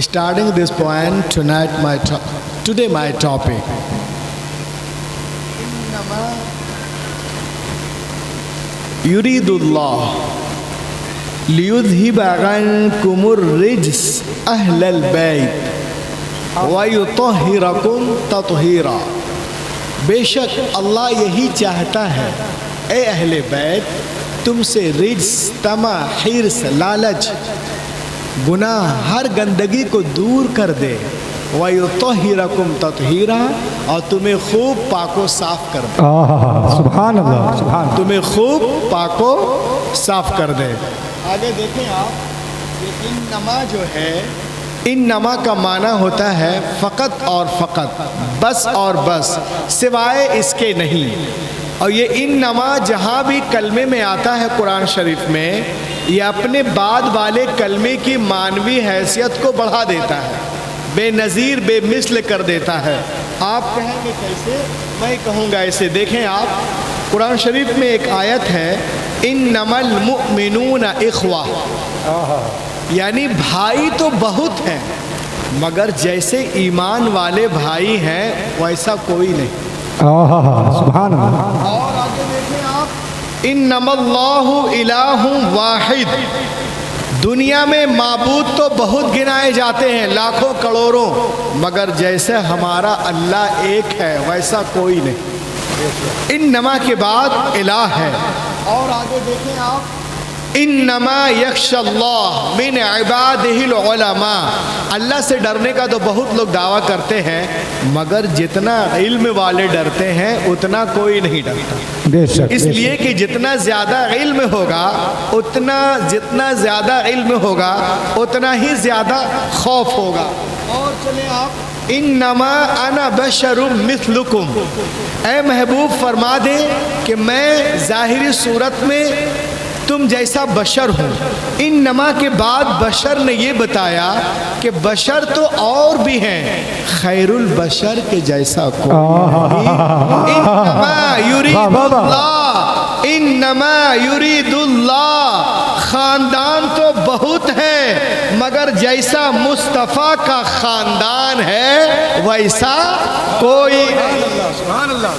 Starting this point tonight, today my topic. युरीदुल्लाह लियुज़हिब अन्कुमुर रिज्स अहलल बैत व युतहिरकुम तत्हीरा। बेशक अल्लाह यही चाहता है, ए अहले बैत, तुमसे रिज्स, तमा, हिर्स, लालच, गुनाह, हर गंदगी को दूर कर दे। व युतहिरकुम तत्हीरा, और तुम्हें खूब पाको साफ कर दे। सुभान अल्लाह, सुभान। तुम्हें खूब पाको साफ कर दे। आगे देखें आप, इन नमा जो है, इन नमा का माना होता है फ़कत और फ़कत, बस और बस, सिवाय इसके नहीं। और ये इन नमा जहाँ भी कलमे में आता है कुरान शरीफ में, ये अपने बाद वाले कलमे की मानवी हैसियत को बढ़ा देता है, बेनज़ीर बेमिसल कर देता है। आप कहेंगे कैसे? मैं कहूँगा ऐसे। देखें आप, कुरान शरीफ में एक आयत है, इन्नमल मुअमिनूना इख्वा, यानी भाई तो बहुत हैं, मगर जैसे ईमान वाले भाई हैं वैसा कोई नहीं। सुभान अल्लाह। और आगे देखें आप, इन्नमल्लाहु इलाहु वाहिद, दुनिया में माबूद तो बहुत गिनाए जाते हैं, लाखों करोड़ों, मगर जैसे हमारा अल्लाह एक है वैसा कोई नहीं। इन नमा के बाद इलाह है। और आगे देखें आप, इन्नमा यख्शल्लाह मिन इबादिहिल उलमा, अल्लाह से डरने का तो बहुत लोग दावा करते हैं, मगर जितना इल्म वाले डरते हैं उतना कोई नहीं डरता। इसलिए कि जितना ज़्यादा इल्म होगा, जितना ज़्यादा इल्म होगा उतना ही ज़्यादा खौफ होगा। और चले आप, इन्नमा अना बशरुम मिथलुकुम, ऐ महबूब फरमा दे कि मैं ज़ाहिरी सूरत में तुम जैसा बशर हूँ। इन नमा के बाद बशर ने ये बताया कि बशर तो और भी हैं, खैरुल बशर के जैसा कोई। इन्नमा युरीदुल्लाह, खानदान तो बहुत है, मगर जैसा मुस्तफ़ा का खानदान है वैसा कोई। सुभान अल्लाह,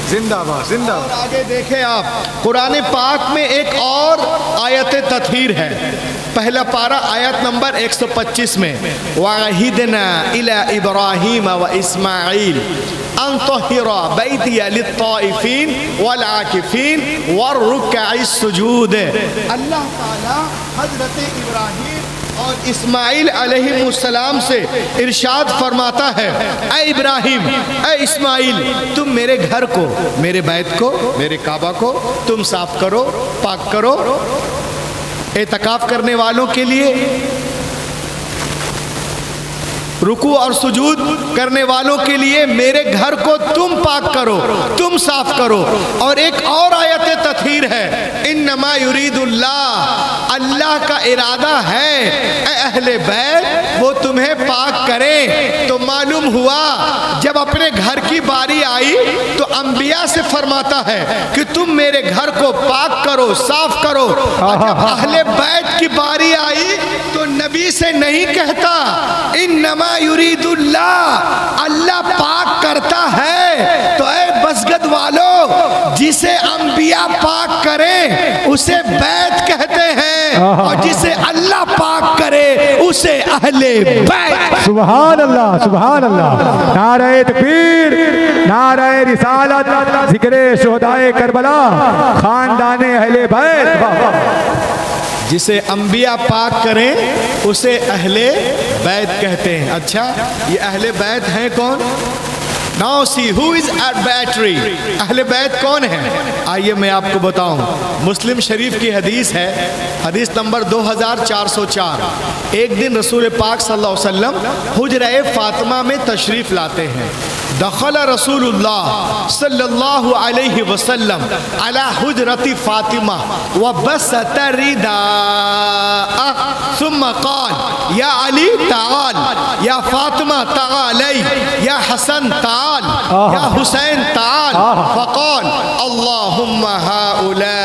जिंदाबाद जिंदाबाद। आगे देखें आप, कुरान पाक में एक और आयत तत्हीर है, पहला पारा आयत नंबर 125 में, वाहिदना इला इब्राहीम व इस्माईल अन तहिरा बैतिया लित्ताइफीन वल आकिफीन वरुक्काइस सुजूद। अल्लाह ताला हजरत इब्राहीम और इस्माईल अलैहिमुस्सलाम से इरशाद फरमाता है, ऐ इब्राहिम, ऐ इस्माईल, तुम मेरे घर को, मेरे बैत को, मेरे काबा को तुम साफ करो, पाक करो। एतकाफ करने वालों के लिए, रुकू और सुजूद करने वालों के लिए मेरे घर को तुम पाक करो, तुम साफ करो। और एक और आयत तत्हीर है, इन्नमा युरीदुल्लाह, अल्लाह का इरादा है, ऐ अहले बैत, वो तुम्हें पाक करें। तो मालूम हुआ जब अपने घर की बारी आई तो अंबिया से फरमाता है कि तुम मेरे घर को पाक करो, साफ करो। और जब अहले बैत की बारी आई तो नबी से नहीं कहता इन्नमा युरीदुल्लाह, अल्लाह पाक करता है। तो ऐ बसगद वालों, जिसे अंबिया पाक करें उसे बैत कहते हैं, और जिसे अल्लाह पाक करे उसे अहले बैत। सुभान अल्लाह, सुभान अल्लाह। नारे तकबीर, नारे रिसालत, जिक्रे शुहदाए करबला, खानदाने अहले बैत। जिसे अंबिया पाक करें उसे अहले बैत कहते हैं। अच्छा, ये अहले बैत हैं कौन? Now see who is at battery, अहले बैत कौन है? आइए मैं आपको बताऊं। मुस्लिम शरीफ की हदीस है, हदीस नंबर 2404। एक दिन रसूल पाक सल्लल्लाहु अलैहि वसल्लम हुजरा फातिमा में तशरीफ लाते हैं। दखल रसूलुल्लाह सल्लल्लाहु अलैहि वसल्लम अला हुजरती फातिमा व बसत रिदा सुम्मा क़ाल या अली ताल, या फातिमा तालई, या हसन ताल, या हुसैन ताल। फ़क़ाल अल्लाहुम्मा हाउला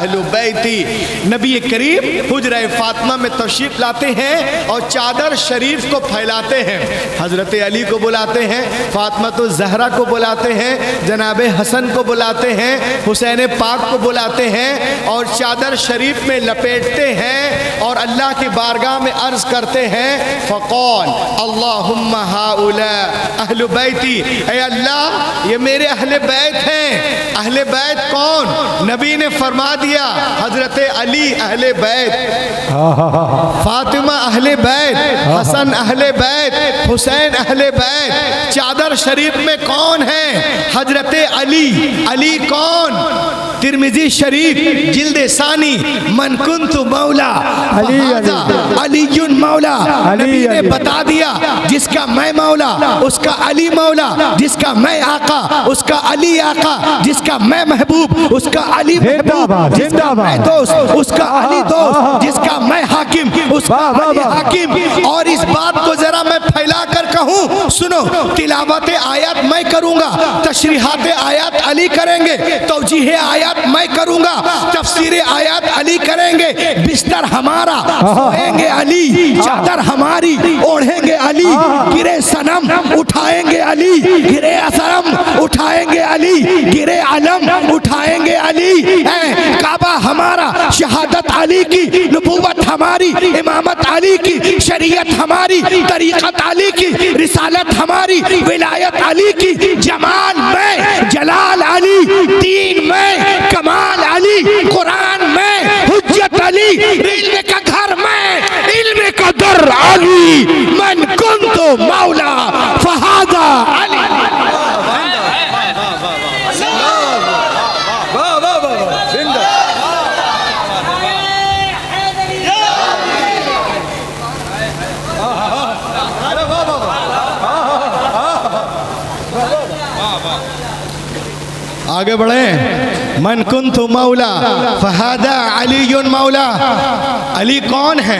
अहलु बैती। नबी करीम हुजरा फातिमा में तशरीफ लाते हैं और चादर शरीफ को फैलाते हैं। हजरत अली को बुलाते हैं, फातिमा तो जहरा को बुलाते हैं, जनाब हसन को बुलाते हैं, हुसैन पाक को बुलाते हैं और चादर शरीफ में लपेटते हैं और अल्लाह की बारगाह में अर्ज करते हैं फ़क़ौल अल्लाहुम्मा हाउला अहलु बैती, ऐ अल्लाह ये मेरे अहले बैत हैं। अहले बैत कौन? नबी ने फरमा दिया हजरत अली अहले बैत, फातिमा अहले बैत, हसन अहले बैत, हुसैन अहले बैत। चादर शरीफ में कौन है? हजरत अली। अली कौन? तिरमिजी शरीफ जिल्द सानी मन कुन्तु मौला अलीयुन मौला। नबी ने बता दिया जिसका मैं मौला उसका अली मौला, जिसका मैं आका उसका अली आका, जिसका मैं महबूब उसका अली महबूब, जिसका मैं दोस्त उसका अली दोस्त, जिसका मैं हाकिम उसका अली हाकिम। और इस बात को जरा मैं फैला कर कहूँ, सुनो, तिलावत आयत मैं करूँगा, तशरीहात आयत अली करेंगे, तौजीह आयत मैं करूँगा, तफसीर आयत अली करेंगे। बिस्तर हमारा सोएंगे अली, चादर हमारी ओढ़ेंगे अली, गिरे सनम उठाएंगे अली, गिरे असरम उठाएंगे अली, गिरे अलम उठाएंगे अली। काबा हमारा, शहादत अली की, नबूवत हमारी, इमामत अली की, शरीयत हमारी, तरीक़त अली की, रिसालत हमारी, विलायत अली की, जमाल में जलाल अली, दीन में कमाल अली, कुरान में हुज्जत अली, इल्म का घर में इल्म का दर अली, मन कुन्तु मौला फहादा अली। आगे बढ़े। मन कुन्तु मौला फहादा अलीयुन मौला। अली कौन है?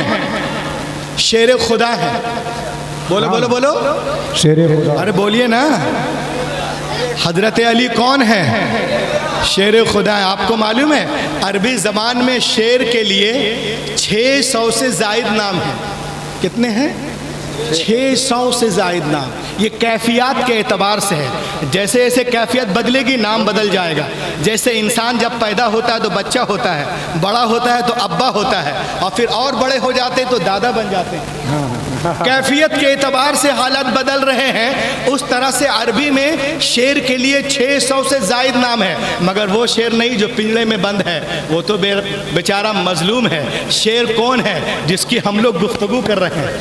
शेर खुदा है। बोलो बोलो बोलो, शेर खुदा। अरे बोलिए ना। हजरत अली कौन है? शेर खुदा है। आपको मालूम है अरबी ज़बान में शेर के लिए 600 से ज़ायद नाम है। कितने हैं? 600 से ज़ायद नाम। ये कैफियत के एतबार से है। जैसे जैसे कैफियत बदलेगी नाम बदल जाएगा। जैसे इंसान जब पैदा होता है तो बच्चा होता है, बड़ा होता है तो अब्बा होता है, और फिर और बड़े हो जाते हैं तो दादा बन जाते हैं। कैफियत के एतबार से हालत बदल रहे हैं। उस तरह से अरबी में शेर के लिए 600 से ज़ायद नाम है। मगर वो शेर नहीं जो पिंजड़े में बंद है, वो तो बेचारा मजलूम है। शेर कौन है? जिसकी हम लोग गुफ्तगू कर रहे हैं,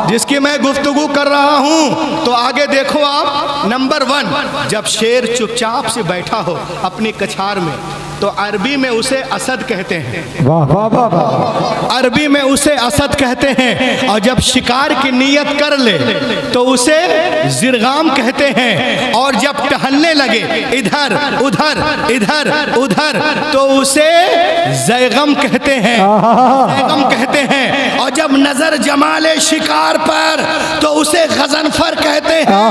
जिसकी मैं गुफ्तगू कर रहा हूँ। तो आगे देखो आप, नंबर 1, जब शेर चुपचाप से बैठा हो अपनी कछार में तो अरबी में उसे असद कहते हैं। वाह वाह वाह वाह। अरबी में उसे असद कहते हैं। और जब शिकार की नीयत कर ले तो उसे जिरगाम कहते हैं। और जब टहलने लगे इधर उधर इधर उधर तो उसे जैगम कहते हैं, जैगम कहते हैं। और जब नजर जमा ले शिकार पर तो उसे गजनफर कहते हैं।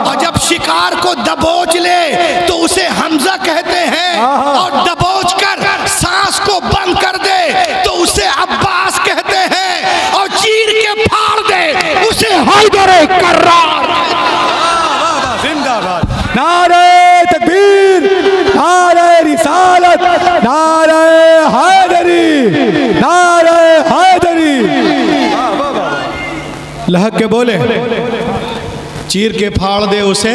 और जब शिकार को दबोच ले तो उसे हमजा कहते हैं। और दबोच कर सांस को बंद कर दे तो उसे अब्बास कहते हैं। और चीर के फाड़ दे उसे हैदर कर्रार। जिंदाबाद। नारे तकबीर, नारे रिसालत, नारे हैदरी, नारे हैदरी। लहक के बोले, चीर के फाड़ दे उसे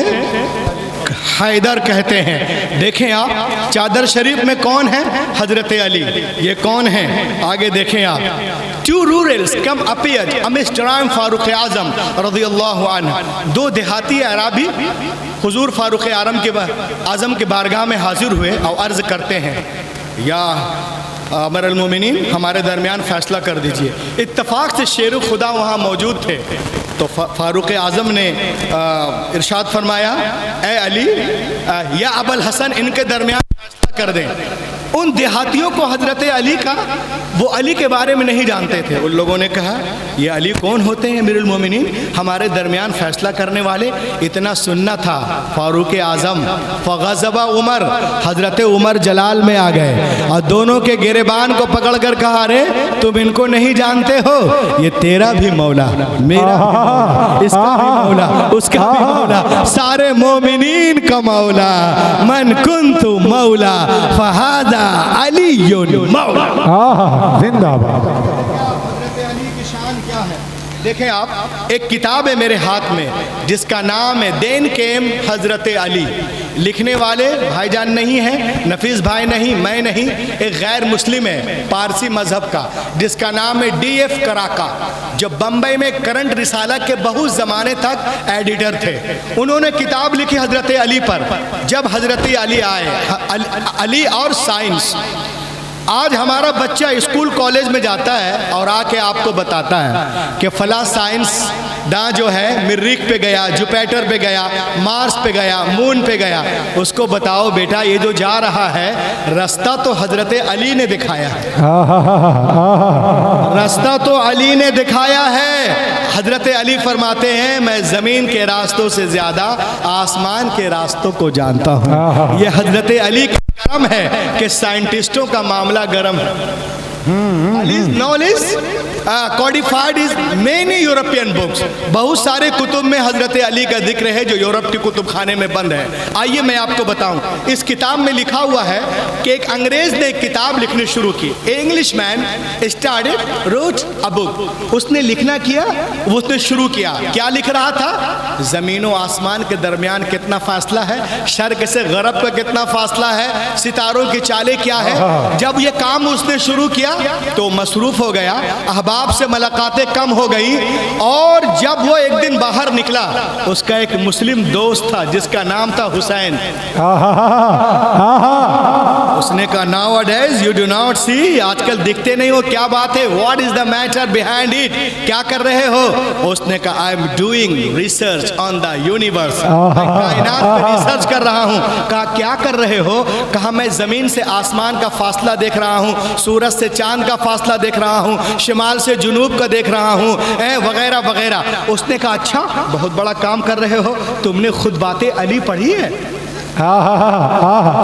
हैदर कहते हैं। देखें आप, चादर शरीफ में कौन है? हजरत अली। ये कौन है? आगे देखें आप। 2 रूरल्स कम अपीयर्ड अमिस्ट जनाब फारूक आजम रज़ियल्लाहु अन्हु। 2 देहाती अराबी हुजूर फारूक आजम के बारगाह में हाजिर हुए और अर्ज़ करते हैं, या अमीरुल मोमिनीन हमारे दरमियान फ़ैसला कर दीजिए। इत्तफाक से शेर खुदा वहाँ मौजूद थे। तो फारूक आज़म ने इरशाद फरमाया, ए अली या अबुल हसन, इनके दरमियान फैसला कर दें। उन देहातियों को हजरत अली का, वो अली के बारे में नहीं जानते थे। उन लोगों ने कहा ये अली कौन होते हैं अमीरुल मोमिनीन, हमारे दरमियान फैसला करने वाले। इतना सुनना था फारूक आजम फगज़बा उमर, हजरत उमर जलाल में आ गए और दोनों के गिरेबान को पकड़ कर कहा, अरे तुम इनको नहीं जानते हो, ये तेरा भी मौला, मेरा भी मौला, इसका भी मौला, उसका भी मौला, सारे मोमिनीन का मौला, मन कुन्तु मौला फहादा अलीयुन मौला। जिंदाबाद। हज़रत अली की शान क्या है देखें आप। एक किताब है मेरे हाथ में जिसका नाम है देन केम हजरत अली। लिखने वाले भाईजान नहीं है, नफीस भाई नहीं, मैं नहीं, एक गैर मुस्लिम है पारसी मजहब का जिसका नाम है DF कराका, जो बम्बई में करंट रिसाला के बहुत ज़माने तक एडिटर थे। उन्होंने किताब लिखी हजरत अली पर। जब हजरत अली आए, अली और साइंस। आज हमारा बच्चा स्कूल कॉलेज में जाता है और आके आपको बताता है कि फला साइंस दां जो है मरीख पे गया, जुपिटर पे गया, मार्स पे गया, मून पे गया। उसको बताओ बेटा ये जो जा रहा है रास्ता तो हजरत अली ने दिखाया है, रास्ता तो अली ने दिखाया है। हजरत अली फरमाते हैं मैं ज़मीन के रास्तों से ज़्यादा आसमान के रास्तों को जानता हूँ। ये हजरत अली का गरम है कि साइंटिस्टों का मामला गरम है। Knowledge codified is many European books. बहुत सारे कुतुब में हजरत अली का जिक्र है जो यूरोप के कुतुब खाने में बंद है। आइए मैं आपको बताऊं, इस किताब में लिखा हुआ है कि एक अंग्रेज ने एक किताब लिखनी शुरू की। English man started wrote a book. उसने लिखना किया, उसने शुरू किया। क्या लिख रहा था? जमीनों आसमान के दरमियान कितना फासला है, शर्क से गरब का कितना फासला है, सितारों की चालें क्या है। जब ये काम उसने शुरू किया तो मसरूफ हो गया, अहबाब से मुलाकातें कम हो गई। और जब वो एक दिन बाहर निकला, उसका एक मुस्लिम दोस्त था जिसका नाम था हुसैन। उसने कहा नाउअडेज यू डू नॉट सी, आजकल दिखते नहीं हो, क्या बात है, what is the matter behind it, क्या कर रहे हो? उसने कहा I am doing research on the universe, कायनात पर रिसर्च कर रहा हूँ। कहा क्या कर रहे हो? कहा मैं जमीन से आसमान का फासला देख रहा हूँ, सूरज से चांद का फासला देख रहा हूँ, शिमाल से जुनूब का देख रहा हूँ, वगैरह वगैरह। उसने कहा अच्छा बहुत बड़ा काम कर रहे हो, तुमने खुद बातें अली पढ़ी है,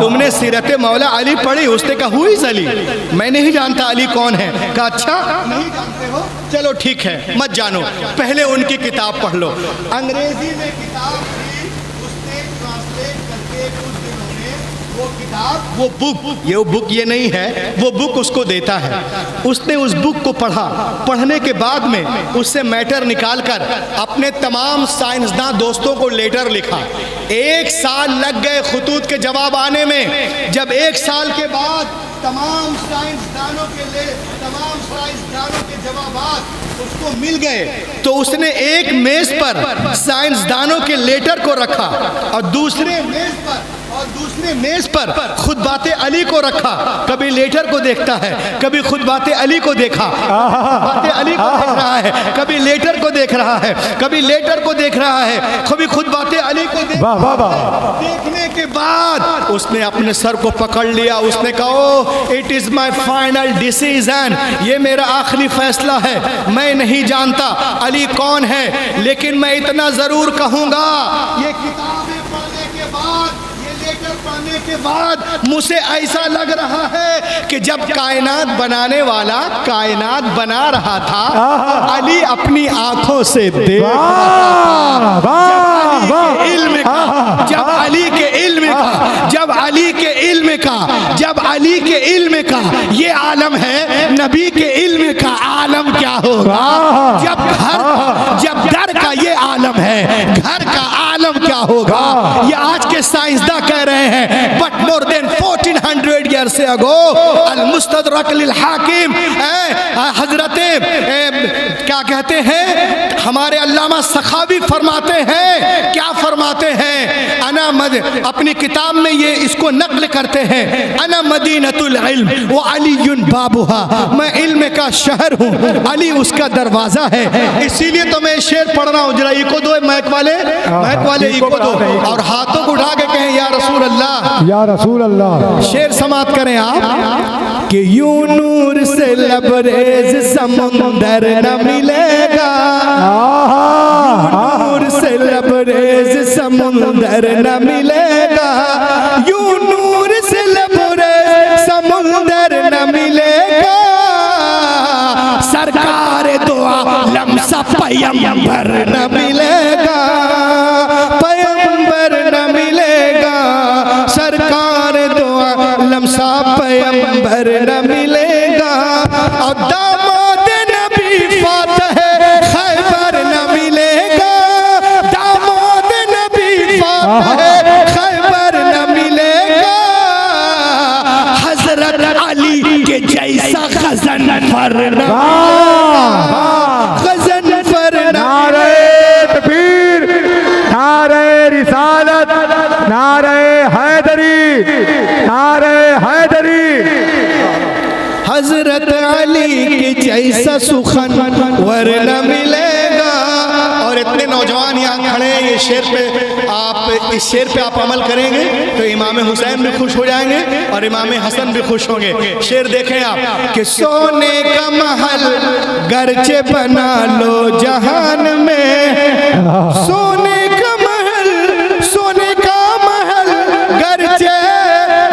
तुमने सीरत मौला अली पढ़ी? उसने कहा हु इज अली, मैं नहीं जानता अली कौन है। कहा अच्छा नहीं जानते हो, चलो ठीक है मत जानो, पहले उनकी किताब पढ़ लो। अंग्रेजी में किताब थी, उसने ट्रांसलेट करके कुछ दिनों में वो किताब, वो बुक ये नहीं है, वो बुक उसको देता है। उसने उस बुक को पढ़ा, पढ़ने के बाद में उससे मैटर निकालकर अपने तमाम साइंसदान दोस्तों को लेटर लिखा। 1 साल लग गए खुतूत के जवाब आने में। जब 1 साल के बाद तमाम साइंसदानों के जवाबात उसको मिल गए तो उसने एक मेज पर साइंसदानों के लेटर को रखा और दूसरे मेज पर खुद बातें अली को रखा। कभी लेटर को देखता है, कभी खुद बातें अली को देखा, बातें अली को देख रहा है, कभी लेटर को देख रहा है, कभी लेटर को देख रहा है, कभी खुद बातें अली को देखने के बाद उसने अपने सर को पकड़ लिया। उसने कहा it is my final decision, ये मेरा आखिरी फैसला है। मैं नहीं जानता अली कौन है, लेकिन मैं इतना जरूर कहूंगा, ये किताबें पढ़ने के बाद, पढ़ने के बाद मुझे ऐसा लग रहा है कि जब कायनात बनाने वाला कायनात बना रहा था, अली अपनी आंखों से देख रहा था। जब अली के इल्म का ये आलम है, नबी के इल्म का आलम क्या होगा? जब घर का ये आलम है, घर का आलम क्या होगा? ये आज के साइंसदान कह रहे हैं, बट मोर देन 1400 ईयर से अगो अल मुस्तदरक लिल हाकिम, हजरते क्या कहते हैं हमारे अल्लामा सखावी फरमाते हैं, क्या फरमाते हैं? अना अहमद अपनी किताब में ये इसको नक्ल करते हैं, अना मदीनतुल इल्म व अलीयुन बाबुहा, मैं इल्म का शहर हूँ, अली उसका दरवाज़ा है। इसीलिए तो मैं शेर पढ़ रहा हूँ। जरा इको दो महक वाले इको दो, और हाथों को उठा के कहें या रसूल अल्लाह, या रसूल अल्लाह। शेर समाप्त करें आप कि यूं नूर से लबरेज समुंदर न मिलेगा, नूर से लबरेज समुंदर न मिलेगा, यूं नूर से लबरेज समुंदर न मिलेगा, सरकार दो आलम सा पैगंबर न मिलेगा, पैगंबर न मिलेगा, सरकार दो आलम सा पैगंबर न मिलेगा, और दामाद नबी फातह खैबर न मिलेगा, दामाद नबी फातह खैबर न मिलेगा, हजरत अली के जैसा गजन पर न, गजन पर न। नारे तकबीर, नारे रिसालत, नारे हैदरी, नारे हैदरी। हजरत अली के जैसा सुखन वर न मिलेगा। और इतने नौजवान यहाँ खड़े हैं, ये शेर पे आप, इस शेर पे आप अमल करेंगे तो इमाम हुसैन भी खुश हो जाएंगे और इमाम हसन भी खुश होंगे। शेर देखें आप कि सोने का महल गरचे बना लो जहान में, सोने का महल, सोने का महल गरचे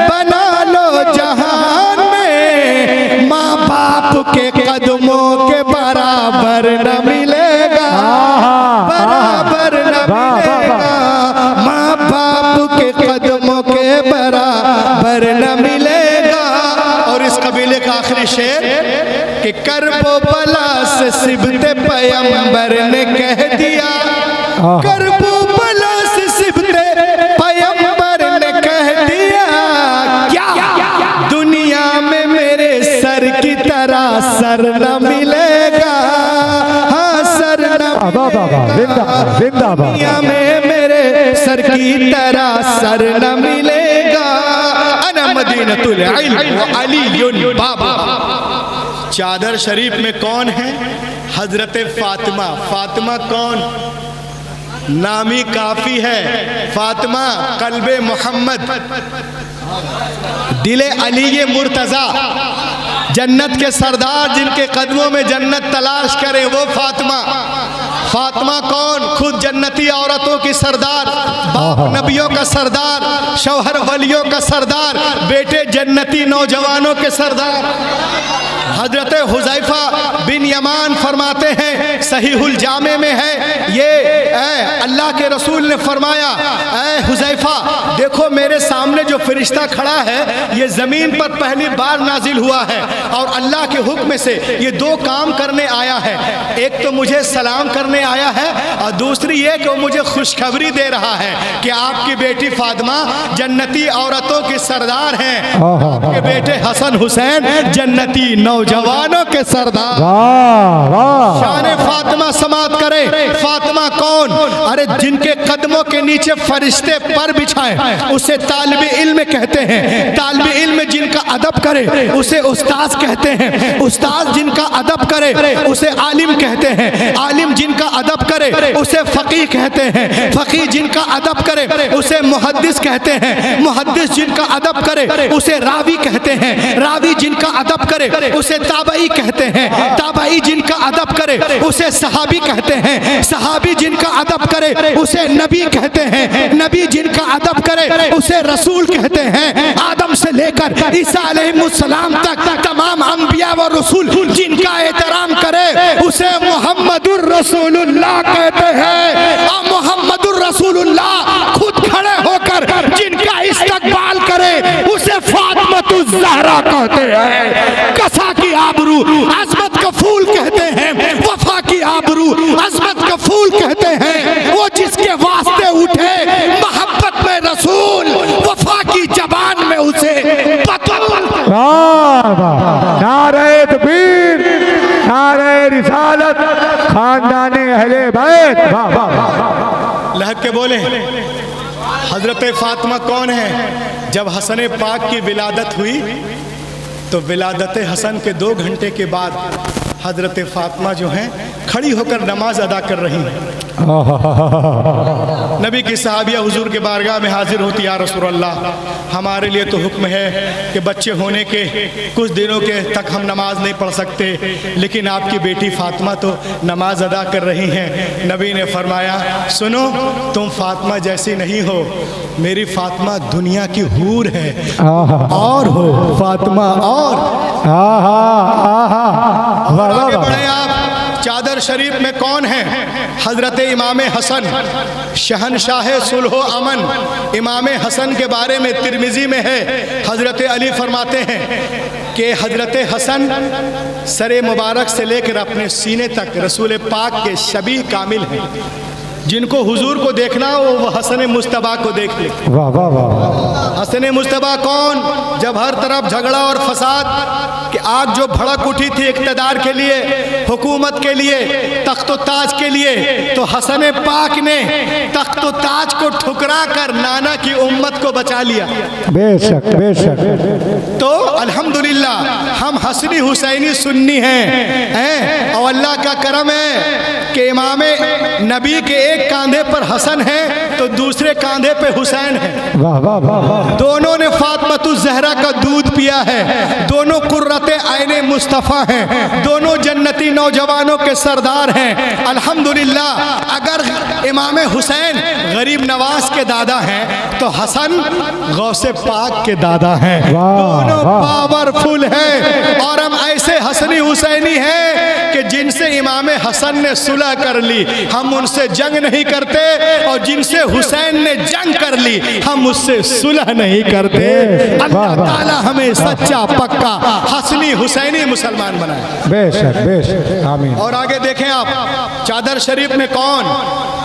बना लो जहान में, माँ बाप के कदमों के बराबर न मिलेगा, बराबर न मिलेगा, माँ बाप के कदमों के बराबर न मिलेगा। और इस कबीले का आखिरी शेर कि करबो बला से सिबते पैगंबर ने कह दिया, करबो बला से सिबते पैगंबर ने कह दिया, क्या दुनिया में मेरे सर की तरह सर न मिलेगा, हाँ सर न मिलेगा, दुनिया में मेरे सर की तरह सर न मिलेगा, अना मदीनतुल इल्म व अलीयुन बाबा। चादर शरीफ में कौन है? हजरत फातिमा। फातिमा कौन? नामी काफी है, फातिमा कल्बे मोहम्मद, दिले अली मुर्तजा, जन्नत के सरदार जिनके कदमों में जन्नत तलाश करें वो फातिमा। फातिमा कौन? खुद जन्नती औरतों की सरदार, बाप नबियों का सरदार, शौहर वलियों का सरदार, बेटे जन्नती नौजवानों के सरदार। हजरत हुज़ैफा बिन यमान फरमाते हैं, सहीहुल जामे में है ये, अल्लाह के रसूल ने फरमाया, ऐ हुज़ैफा देखो मेरे सामने जो फरिश्ता खड़ा है ये ज़मीन पर पहली बार नाजिल हुआ है और अल्लाह के हुक्म से ये दो काम करने आया है, एक तो मुझे सलाम करने आया है और दूसरी ये कि वो मुझे खुशखबरी दे रहा है कि आपकी बेटी फातिमा जन्नती औरतों की सरदार हैं, आपके बेटे हसन हुसैन जन्नती नौजवानों के सरदार। शान फातिमा समात करे। फातिमा कौन? अरे जिनके कदमों के नीचे फरिश्ते पर बिछाए उसे तालिब इल्म कहते हैं, तालिब इल्म जिनका अदब करे उसे उस्ताद कहते हैं, उस्ताद जिनका अदब करे उसे आलिम कहते हैं, आलिम जिनका अदब करे उसे फकीह कहते हैं, फकीह जिनका अदब करे उसे मुहद्दिस कहते हैं, मुहद्दिस जिनका अदब करे उसे रावी कहते हैं, रावी जिनका अदब करे उसे ताबई कहते हैं, ताबई जिनका अदब करे उसे सहाबी कहते हैं, सहाबी जिनका अदब करे उसे नबी कहते हैं, नबी जिनका अदब करे उसे रसूल कहते हैं। आदम से लेकर ईसा अलैहिस्सलाम तक तमाम अंबिया व रसूल जिनका एहतराम करे उसे मुहम्मदुर रसूलुल्लाह कहते हैं। और मुहम्मदुर रसूलुल्लाह खुद खड़े होकर जिनका इस्तकबाल करे उसे फातिमातुज़ ज़हरा कहते हैं। कसा की आबरू अज़मत का फूल कहते हैं, वफा की आबरू अज़मत का फूल कहते हैं। वो जिसके वास्ते उठे मोहब्बत में रसूल, वफा की जबान में उसे बतूल। नारे तकबीर, नारे रिसालत, खानदाने अहले बैत। लहक के बोले हजरत फातिमा कौन है? जब हसन पाक की विलादत हुई तो विलादत हसन के 2 घंटे के बाद हजरत फातिमा जो हैं खड़ी होकर नमाज अदा कर रही हैं। नबी की सहाबिया हुजूर के बारगाह में हाजिर होती, या रसूल अल्लाह, हमारे लिए तो हुक्म है कि बच्चे होने के कुछ दिनों के तक हम नमाज नहीं पढ़ सकते, लेकिन आपकी बेटी फातिमा तो नमाज अदा कर रही हैं। नबी ने फरमाया, सुनो, तुम फातिमा जैसी नहीं हो, मेरी फातिमा दुनिया की हूर है और हो फातिमा और। आगे बढ़े आप। चादर शरीफ में कौन है? हजरत इमाम हसन, शहनशाह सुलह अमन। इमाम हसन के बारे में तिरमिजी में है, हजरत अली फरमाते हैं कि हजरत हसन सरे मुबारक से लेकर अपने सीने तक रसूल पाक के शबी कामिल हैं। जिनको हुजूर को देखना हो वो हसन मुस्तबा को देख ले। वाह वाह वाह। हसन मुस्तबा कौन? जब हर तरफ झगड़ा और फसाद कि आग जो भड़क उठी थी इक़्तिदार के लिए, हुकूमत के लिए, तख्त व ताज के लिए, तो हसन पाक ने तख्त व ताज को ठुकरा कर नाना की उम्मत को बचा लिया। बेशक बेशक। तो अल्हम्दुलिल्लाह हम हसनी हुसैनी सुन्नी हैं और अल्लाह का करम है कि इमाम नबी के एक कांधे पर हसन है तो दूसरे कांधे पे हुसैन है। वाह वाह वाह। दोनों ने फातिमा ज़हरा का दूध पिया है, दोनों कुर्रते आईने मुस्तफ़ा हैं, दोनों जन्नती नौजवानों के सरदार हैं। अल्हम्दुलिल्लाह अगर इमाम हुसैन गरीब नवाज के दादा हैं तो हसन गौसे पाक के दादा हैं। दोनों पावरफुल हैं और हम ऐसे हसनी हुसैनी हैं कि जिनसे इमाम हसन ने सुलह कर ली हम उनसे जंग नहीं करते, और जिनसे हुसैन ने जंग कर ली हम उससे सुलह नहीं करते। अल्लाह ताला हमें सच्चा पक्का हसनी हुसैनी मुसलमान बनाए। बेशक बेशक, आमीन। और आगे देखें आप, चादर शरीफ में कौन?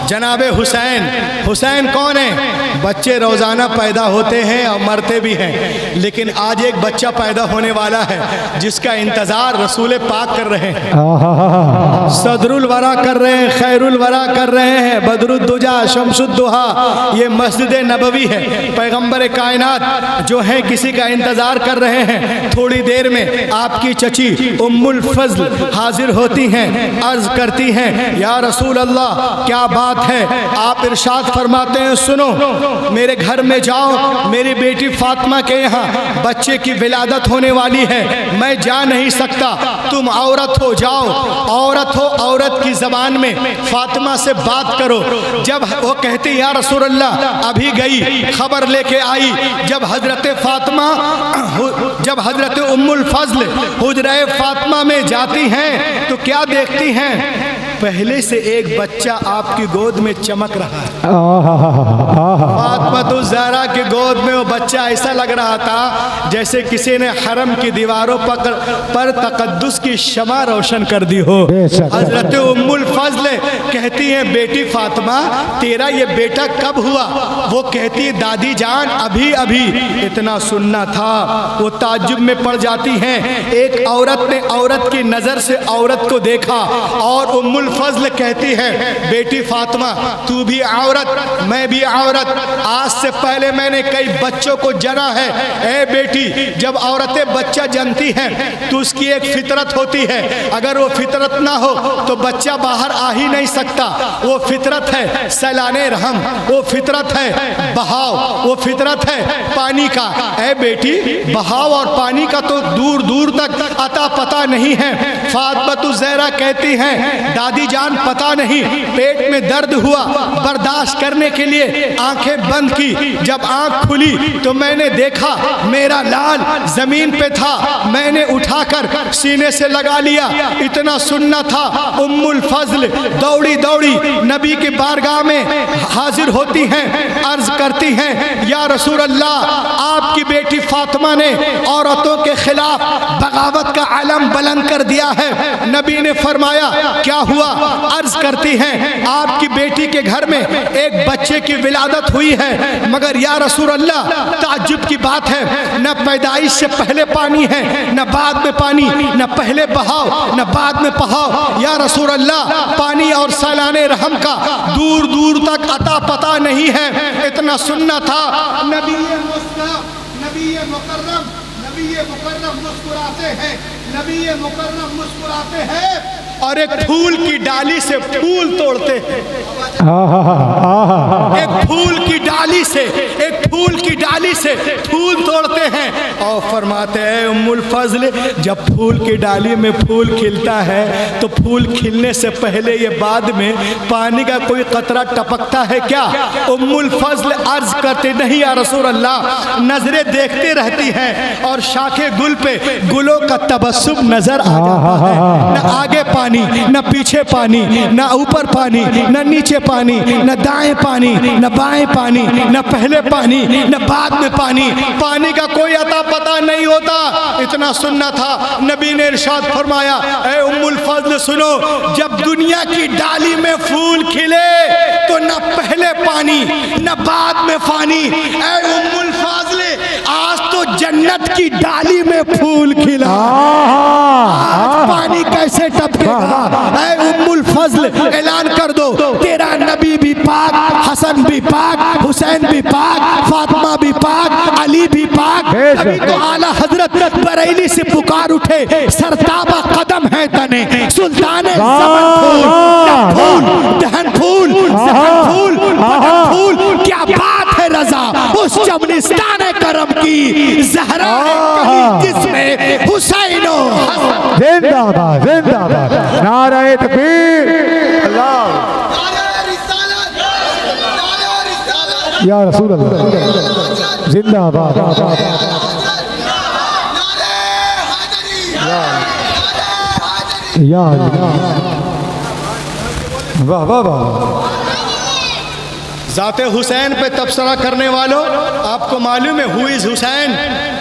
जनाब हुसैन। हुसैन कौन है? बच्चे रोज़ाना पैदा होते हैं और मरते भी हैं, लेकिन आज एक बच्चा पैदा होने वाला है जिसका इंतज़ार रसूल पाक कर रहे हैं, सदरुल वरा कर रहे हैं, खैरुल वरा कर रहे हैं, बदरुद्दुजा, शमसुद्दुहा। ये मस्जिद नबवी है, पैगंबर कायनात जो है किसी का इंतज़ार कर रहे हैं। थोड़ी देर में आपकी चची उम्मुल फज़ल हाजिर होती हैं, अर्ज़ करती हैं, या रसूल अल्लाह क्या बात है? आप इरशाद फरमाते हैं, सुनो, मेरे घर में जाओ, मेरी बेटी फातिमा के यहाँ बच्चे की विलादत होने वाली है, मैं जा नहीं सकता, तुम औरत हो, जाओ, औरत हो, औरत की ज़बान में फातिमा से बात करो। जब वो कहती या रसूल अल्लाह, अभी गई, खबर लेके आई, जब हजरत फातिमा, जब हजरत उम्मुल फज़ल हुजरे फातिमा में जाती हैं तो क्या देखती हैं? पहले से एक बच्चा आपकी गोद में चमक रहा है। फातिमा तो ज़हरा की गोद में वो बच्चा ऐसा लग रहा था जैसे किसी ने हरम की दीवारों पर तकद्दुस की शमा रोशन कर दी हो। हजरत उम्मुल फज़ल कहती हैं, बेटी फातिमा, तेरा ये बेटा कब हुआ? वो कहती है, दादी जान, अभी अभी। इतना सुनना था, वो ताज्जुब में पड़ जाती हैं। एक औरत ने औरत की नज़र से औरत को देखा और उम्मुल फज़ल कहती है, बेटी फातिमा, तू भी औरत, मैं भी औरत, आज से पहले मैंने कई बच्चों को जना है। ए बेटी, जब औरतें बच्चा जनती हैं तो उसकी एक फितरत होती है, अगर वो फितरत ना हो तो बच्चा बाहर आ ही नहीं सकता। वो फितरत है सैलाने रहम, वो फितरत है बहाव, वो फितरत है पानी का। ए बेटी, बहाव और पानी का तो दूर दूर तक अता पता नहीं है। फातिमा ज़हरा कहती हैं, दादी जान, पता नहीं, पेट में दर्द हुआ, बर्दाश्त करने के लिए आंखें बंद की, जब आंख खुली तो मैंने देखा मेरा लाल जमीन पे था, मैंने उठाकर सीने से लगा लिया। इतना सुनना था। उम्मुल फज़ल दौड़ी दौड़ी नबी की बारगाह में हाजिर होती हैं, अर्ज करती हैं, या रसूल अल्लाह, आपकी बेटी फातिमा ने औरतों के खिलाफ बगावत का आलम बुलंद कर दिया है। नबी ने फरमाया, क्या हुआ? अर्ज करती हैं आपकी बेटी के घर में एक बच्चे की विलादत हुई है, मगर या रसूल अल्लाह ताज्जुब की बात है, न पैदाइश से पहले पानी है, न बाद में पानी, न पहले बहाव न बाद में बहाव। या रसूल अल्लाह पानी और सालाने रहम का दूर दूर तक अता पता नहीं है, इतना सुनना था। नबी मुकर्रम मुस्कुराते हैं, नबी मुकर्रम मुस्कुराते हैं और एक फूल की डाली से फूल तोड़ते हैं। एक फूल की डाली से, एक फूल की डाली से फूल तोड़ते हैं और फरमाते हैं उम्मुल फजल, जब फूल की डाली में फूल खिलता है तो फूल खिलने से पहले ये बाद में पानी का कोई कतरा टपकता है क्या? उम्मुल फजल अर्ज करते नहीं या रसूल अल्लाह, नजरें देखते रहती हैं और शाखे गुल पे गुलों का तबस्सुम नजर आ जाता है। न आगे पानी, न पीछे पानी, न ऊपर पानी, न नीचे पानी, न दाएं पानी, न बाएं पानी, न पहले पानी, न बाद में पानी, पानी का कोई अता पता नहीं होता। इतना सुनना था। नबी ने इरशाद फरमाया, ऐ उम्मुल फजल सुनो, जब दुनिया की डाली में फूल खिले तो न पहले पानी न बाद में पानी। ऐ उम्मुल फजल आज तो जन्नत की डाली में फूल खिला, आज पानी कैसे टपकेगा? ऐ उम्मुल फजल ऐलान कर दो, तेरा नबी भी पाक, हसन भी पाक, हुसैन भी पाक, फातिमा भी पाक, अली भी पाक। अभी तो आला हजरत बरेली से पुकार उठे, सरताबा कदम है तने सुल्तान ज़मन फूल, दहन फूल, ज़हन फूल, बदन फूल। क्या बात है रजा उस चमनिस्तान करम की, ज़हरा जिसमें हुसैनो जिंदाबाद जिंदाबाद, नारे तकबीर, अल्लाह या रसूल अल्लाह, जिंदाबाद या वाह वाह वाह। ज़ाते हुसैन पे तबसरा करने वालों, आपको मालूम है हु इज़ हुसैन?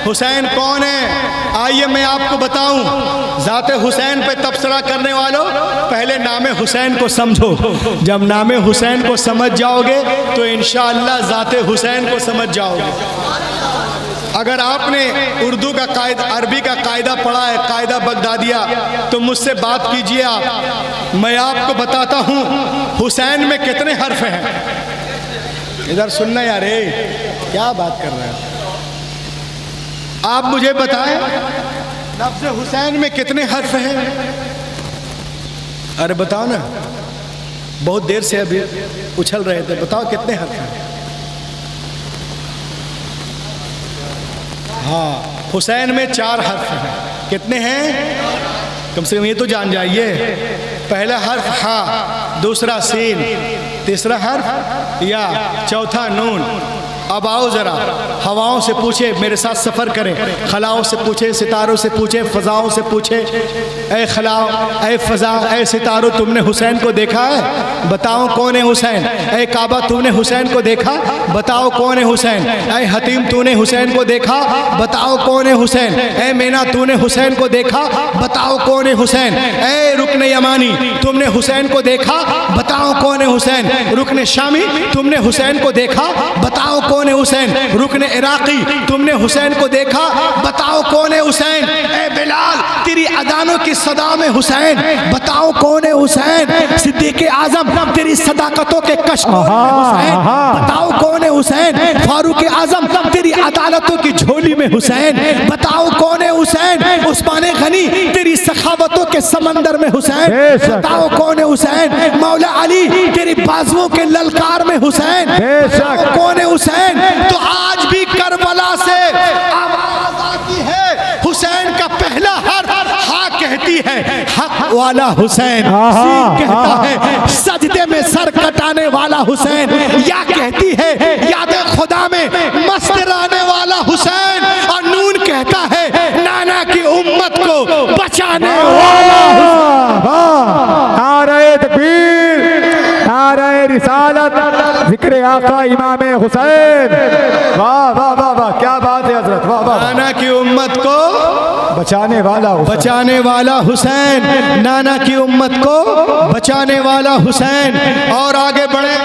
हुसैन कौन है? आइए मैं आपको बताऊं। ज़ाते हुसैन पे तबसरा करने वालों, पहले नामे हुसैन को समझो। जब नामे हुसैन को समझ जाओगे तो इंशाअल्लाह ज़ाते हुसैन को समझ जाओगे। अगर आपने उर्दू का कायदा, अरबी का कायदा पढ़ा है, कायदा बगदादिया, तो मुझसे बात कीजिए आप, मैं आपको बताता हूँ हुसैन में कितने हर्फ हैं। इधर सुनना यार, क्या बात कर रहे हैं आप? मुझे बताएं लफ्ज़ हुसैन में कितने हर्फ हैं? अरे बताओ ना, बहुत देर से अभी उछल रहे थे, बताओ कितने हर्फ हैं? हाँ, हुसैन में 4 हर्फ हैं। कितने हैं? कम से कम ये तो जान जाइए। पहला हर्फ हा, दूसरा सीन, तीसरा हर्फ या, चौथा नून। अब आओ ज़रा हवाओं से पूछे, मेरे साथ सफ़र करें, खलाओं से पूछे, सितारों से पूछे, फ़ज़ाओं से पूछे, ऐ खलाओ, ऐ फ़ज़ा, ऐ सितारों, तुमने हुसैन को देखा है? बताओ कौन है हुसैन? ऐ काबा, तुमने हुसैन को देखा? बताओ कौन है हुसैन? ऐ हतीम, तूने हुसैन को देखा? बताओ कौन है हुसैन? ऐ मीना, तूने हुसैन को देखा? बताओ कौन है हुसैन? ऐ रुकन यमानी, तुमने हुसैन को देखा? बताओ कौन है हुसैन? रुकन शामी, तुमने हुसैन को देखा? बताओ कौन है हुसैन? रुकन इराकी, तुमने हुसैन को देखा? बताओ कौन है हुसैन? ए बिलाल, तेरी अदानों की सदा में हुसैन, बताओ कौन है हुसैन? सिद्दीक़ आज़म, तेरी सदाकतों के कश्कों में हुसैन, बताओ कौन है हुसैन? फारूक आज़म, तेरी अदालतों की झोली में हुसैन, बताओ कौन है हुसैन? उस्मान गनी, तेरी सखावतों के समंदर में हुसैन, बताओ कौन है हुसैन? मौला अली, तेरी बाजुओं के ललकार में हुसैन, बताओ कौन है हुसैन? तो आज भी करबला से आवाज आती है, हुसैन का पहला हर्फ हा कहती है, हक वाला हुसैन। सीन कहता है सजदे में सर कटाने वाला हुसैन, या कहती है याद खुदा में मस्त रहने वाला हुसैन, और नून कहता है नाना की उम्मत को बचाने वाला हुसैन। नारे तकबीर, नारे रिसालत, जिक्र आका इमाम हुसैन। वाह वाह वाह वाह, क्या बात है हजरत, वाह वाह। नाना की उम्मत को बचाने वाला हुसैन, बचाने वाला हुसैन, नाना की उम्मत को बचाने वाला हुसैन। और आगे बढ़े,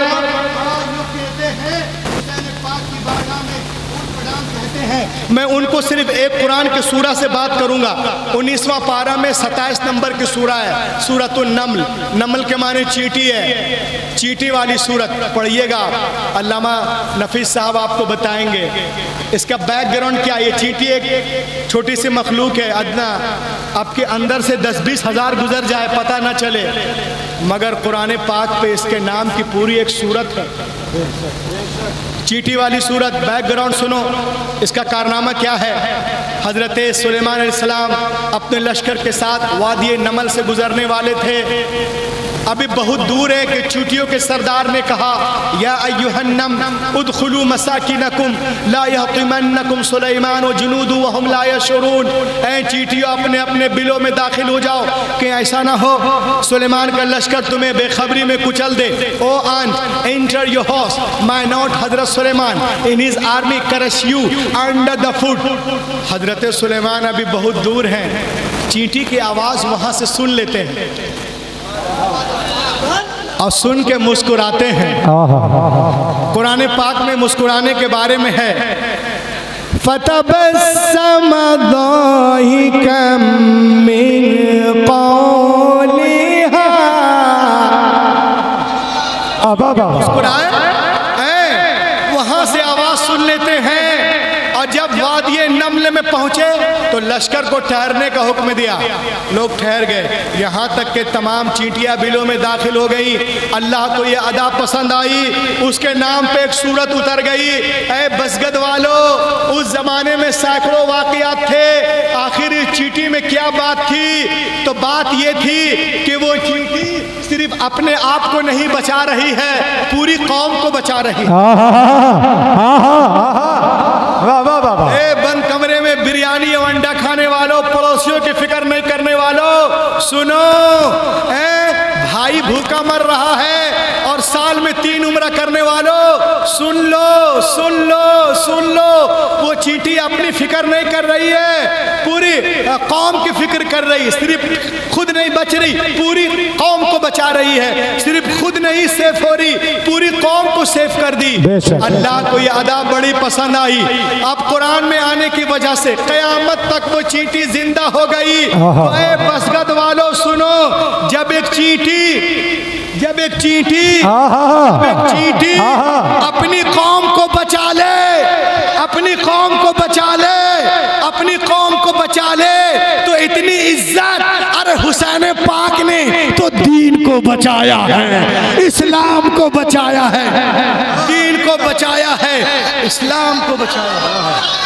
मैं उनको सिर्फ एक कुरान के सूरा से बात करूंगा। 19वां पारा में 27 नंबर की सूरा है, सूरतुन नमल। नमल के माने चींटी है, चींटी वाली सूरत पढ़िएगा। अल्लामा नफीस साहब आपको बताएंगे इसका बैकग्राउंड क्या है। ये चींटी एक छोटी सी मखलूक है, अदना आपके अंदर से 10-20 हज़ार गुजर जाए पता ना चले, मगर कुरान पाक पे इसके नाम की पूरी एक सूरत है, चींटी वाली सूरत। बैकग्राउंड सुनो, इसका कारनामा क्या है। हज़रत सुलेमान अलैहिस्सलाम अपने लश्कर के साथ वादी नमल से गुजरने वाले थे। अभी बहुत दूर है कि चींटियों के सरदार ने कहा, या अय्युहन्नम उदखुलू मसाकिनकुम ला यहतिमन्नकुम सुलेमान व जुनूदु व हुम ला यशउरून। ऐ चींटियों, अपने अपने बिलों में दाखिल हो जाओ कि ऐसा ना हो सुलेमान का लश्कर तुम्हें बेखबरी में कुचल दे। O ant, enter your house, may not Hazrat Sulaiman in his army crush you under the foot. Hazrat Sulaiman अभी बहुत दूर हैं, चींटी की आवाज़ वहाँ से सुन लेते हैं और सुन के मुस्कुराते हैं। कुरान पाक में मुस्कुराने के बारे में है, फतबस्सम दाहिकम मिन कौलिहा। मुस्कुराए, वहां से आवाज सुन लेते हैं। और जब वादिये नमल में पहुंचे तो लश्कर को ठहरने का हुक्म दिया, लोग ठहर गए। यहाँ तक के तमाम चींटियाँ बिलों में दाखिल हो गई। अल्लाह को ये अदा पसंद आई, उसके नाम पे एक सूरत उतर गई। ऐ बसगद वालों, उस जमाने में सैकड़ों वाक़ियात थे, आखिर इस चींटी में क्या बात थी। तो बात ये थी कि वो चींटी सिर्फ अपने आप को नहीं बचा रही है, पूरी कौम को बचा रही है। बंद कमरे में बिरयानी और अंडा खाने वालों, पड़ोसियों की फिक्र नहीं करने वालों, सुनो, भाई भूखा मर रहा है और साल में 3 उम्रा करने वालों, सुन लो सुन लो सुन लो। वो चींटी अपनी फिक्र नहीं कर रही है, पूरी कौम की फिक्र कर रही है। सिर्फ खुद नहीं बच रही, पूरी कौम को बचा रही है। सिर्फ खुद नहीं सेफ हो रही, पूरी कौम को सेफ कर दी। अल्लाह को ये अदा बड़ी पसंद आई। अब कुरान में आने की वजह से कयामत तक वो चींटी जिंदा हो गई। बसगद वालों सुनो, जब एक चींटी अपनी कौम को बचा ले, अपनी कौम को बचा ले, अपनी कौम को बचा ले, तो इतनी इज्जत, अरे हुसैन पाक ने तो दीन को बचाया है, इस्लाम को बचाया है, दीन को बचाया है, इस्लाम को बचाया है।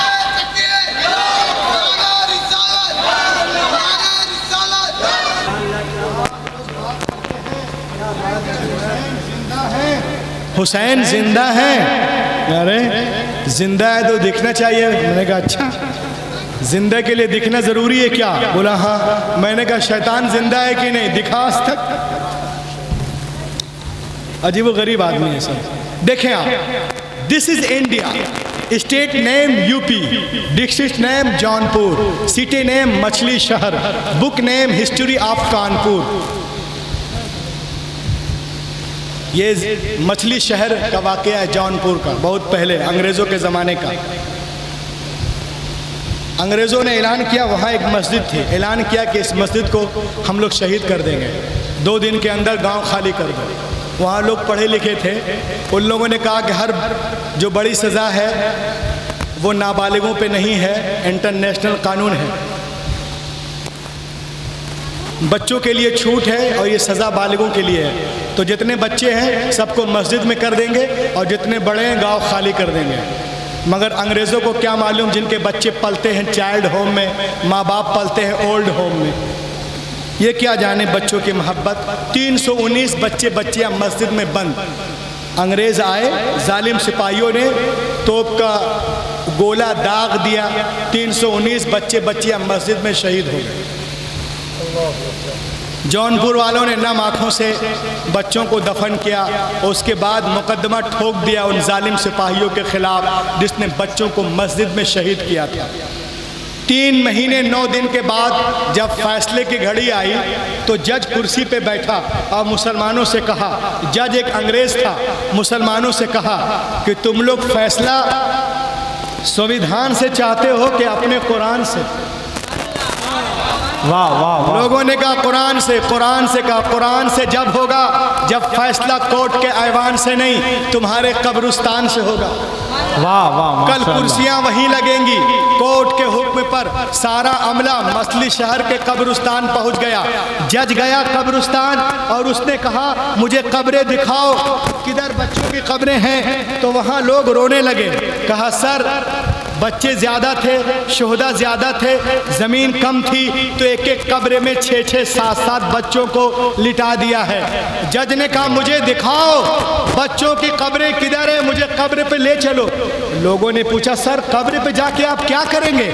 हुसैन जिंदा है। अरे जिंदा है तो दिखना चाहिए। मैंने कहा अच्छा, जिंदा के लिए दिखना जरूरी है क्या? बोला हाँ। मैंने कहा शैतान जिंदा है कि नहीं, दिखा आज तक। अजीब गरीब आदमी है सब। देखें आप, this is India, state name UP, district name Jaunpur, city name मछली शहर, book name history of Kanpur. ये मछली शहर का वाक़या है, जौनपुर का, बहुत पहले अंग्रेज़ों के ज़माने का। अंग्रेज़ों ने ऐलान किया, वहाँ एक मस्जिद थी, ऐलान किया कि इस मस्जिद को हम लोग शहीद कर देंगे, 2 दिन के अंदर गांव खाली कर दो। वहाँ लोग पढ़े लिखे थे, उन लोगों ने कहा कि हर जो बड़ी सज़ा है वो नाबालिगों पे नहीं है, इंटरनेशनल कानून है, बच्चों के लिए छूट है और ये सज़ा बालिगों के लिए है। तो जितने बच्चे हैं सबको मस्जिद में कर देंगे और जितने बड़े हैं गांव खाली कर देंगे। मगर अंग्रेज़ों को क्या मालूम, जिनके बच्चे पलते हैं चाइल्ड होम में, माँ बाप पलते हैं ओल्ड होम में, ये क्या जाने बच्चों की मोहब्बत। 319 बच्चियाँ मस्जिद में बंद। अंग्रेज़ आए, जालिम सिपाहियों ने तोप का गोला दाग दिया, 319 बच्चियाँ मस्जिद में शहीद हो गए। जौनपुर वालों ने नम आँखों से बच्चों को दफन किया, उसके बाद मुकदमा ठोक दिया उन जालिम सिपाहियों के खिलाफ जिसने बच्चों को मस्जिद में शहीद किया था। 3 महीने 9 दिन के बाद जब फैसले की घड़ी आई तो जज कुर्सी पे बैठा और मुसलमानों से कहा, जज एक अंग्रेज था, मुसलमानों से कहा कि तुम लोग फैसला संविधान से चाहते हो कि अपने कुरान से? वाह वाह वाह। लोगों ने कहा कुरान से, कुरान से कहा कुरान से जब होगा जब फैसला कोर्ट के ऐवान से नहीं, तुम्हारे कब्रिस्तान से होगा। वाह वाह। कल कुर्सियां वहीं लगेंगी। कोर्ट के हुक्म पर सारा अमला मसली शहर के कब्रिस्तान पहुंच गया। जज गया कब्रिस्तान और उसने कहा मुझे कब्रें दिखाओ, किधर बच्चों की कब्रें हैं? तो वहां लोग रोने लगे। कहा सर बच्चे ज़्यादा थे, शोहदा ज़्यादा थे, ज़मीन कम थी तो एक एक कब्र में 6-6, 7-7 बच्चों को लिटा दिया है। जज ने कहा मुझे दिखाओ बच्चों की कब्रें किधर है, मुझे कब्र पे ले चलो। लोगों ने पूछा सर कब्र पे जाके आप क्या करेंगे,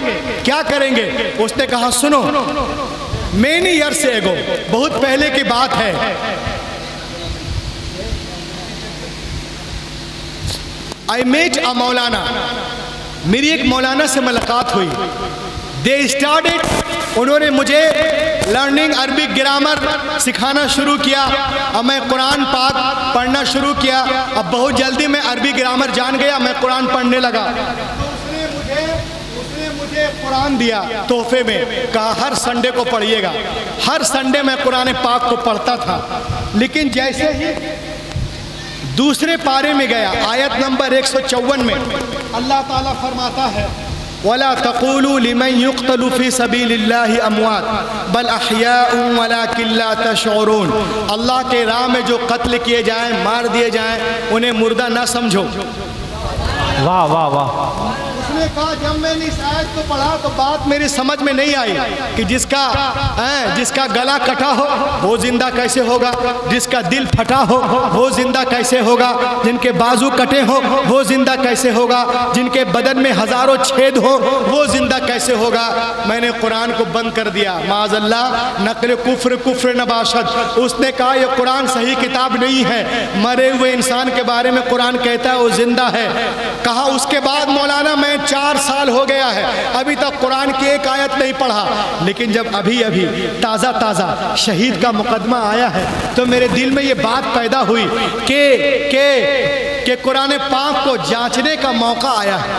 क्या करेंगे? उसने कहा सुनो, मेनी ईयर्स एगो, बहुत पहले की बात है, आई मेट अ मौलाना, मेरी एक मौलाना से मुलाकात हुई। दे स्टार्टेड, उन्होंने मुझे लर्निंग अरबिक ग्रामर सिखाना शुरू किया और मैं कुरान पाक पढ़ना शुरू किया। अब बहुत जल्दी मैं अरबी ग्रामर जान गया, मैं कुरान पढ़ने लगा। उसने मुझे कुरान दिया तोहफे में, कहा हर संडे को पढ़िएगा। हर संडे मैं कुरान पाक को पढ़ता था। लेकिन जैसे ही दूसरे पारे में गया, आयत नंबर 154 में अल्लाह ताला फरमाता है वला तक़ूलू लिमन युक़्तलू फ़ी सबीलिल्लाहि अमवात बल अहयाउन वलाकिन ला तशऊरून। अल्लाह के राह में जो कत्ल किए जाएं, मार दिए जाएं, उन्हें मुर्दा ना समझो। वाह वाह वाह। उसने कहा जब मैंने इस आयत को पढ़ा तो बात मेरी समझ में नहीं आई कि जिसका गला कटा हो वो जिंदा कैसे होगा, जिसका दिल फटा हो वो जिंदा कैसे होगा, जिनके बाजू कटे हो वो जिंदा कैसे होगा, जिनके बदन में हजारों छेद हो वो जिंदा कैसे होगा। मैंने कुरान को बंद कर दिया। माज़अल्लाह नक़ल कुफ्र नबाशत। उसने कहा ये कुरान सही किताब नहीं है, मरे हुए इंसान के बारे में कुरान कहता है वो जिंदा है। कहा उसके बाद मौलाना मैं 4 साल हो गया है अभी तक कुरान की एक आयत नहीं पढ़ा। लेकिन जब अभी अभी ताज़ा शहीद का मुकदमा आया है तो मेरे दिल में ये बात पैदा हुई कि कुरान पाक को जांचने का मौका आया है,